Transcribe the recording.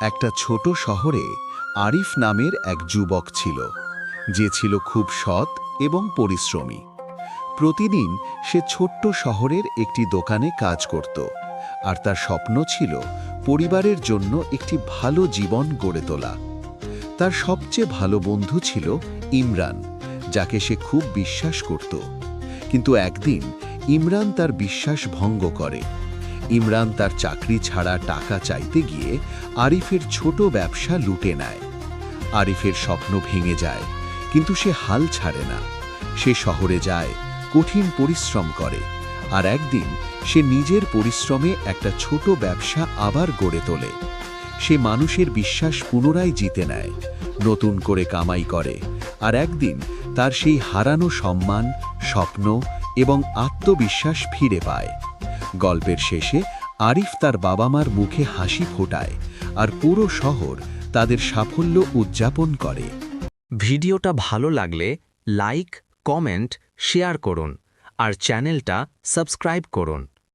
একটা ছোট শহরে আরিফ নামের এক যুবক ছিল, যে ছিল খুব সৎ এবং পরিশ্রমী। প্রতিদিন সে ছোট্ট শহরের একটি দোকানে কাজ করত, আর তার স্বপ্ন ছিল পরিবারের জন্য একটি ভালো জীবন গড়ে তোলা। তার সবচেয়ে ভালো বন্ধু ছিল ইমরান, যাকে সে খুব বিশ্বাস করত। কিন্তু একদিন ইমরান তার বিশ্বাস ভঙ্গ করে। ইমরান তার চাকরি ছাড়া টাকা চাইতে গিয়ে আরিফের ছোট ব্যবসা লুটে নেয়। আরিফের স্বপ্ন ভেঙে যায়, কিন্তু সে হাল ছাড়ে না। সে শহরে যায়, কঠিন পরিশ্রম করে, আর একদিন সে নিজের পরিশ্রমে একটা ছোট ব্যবসা আবার গড়ে তোলে। সে মানুষের বিশ্বাস পুনরায় জিতে নেয়, নতুন করে কামাই করে, আর একদিন তার সেই হারানো সম্মান, স্বপ্ন এবং আত্মবিশ্বাস ফিরে পায়। গল্পের শেষে আরিফ তার বাবা মার মুখে হাসি ফোটায়, আর পুরো শহর তাদের সাফল্য উদযাপন করে। ভিডিওটা ভালো লাগলে লাইক, কমেন্ট, শেয়ার করুন আর চ্যানেলটা সাবস্ক্রাইব করুন।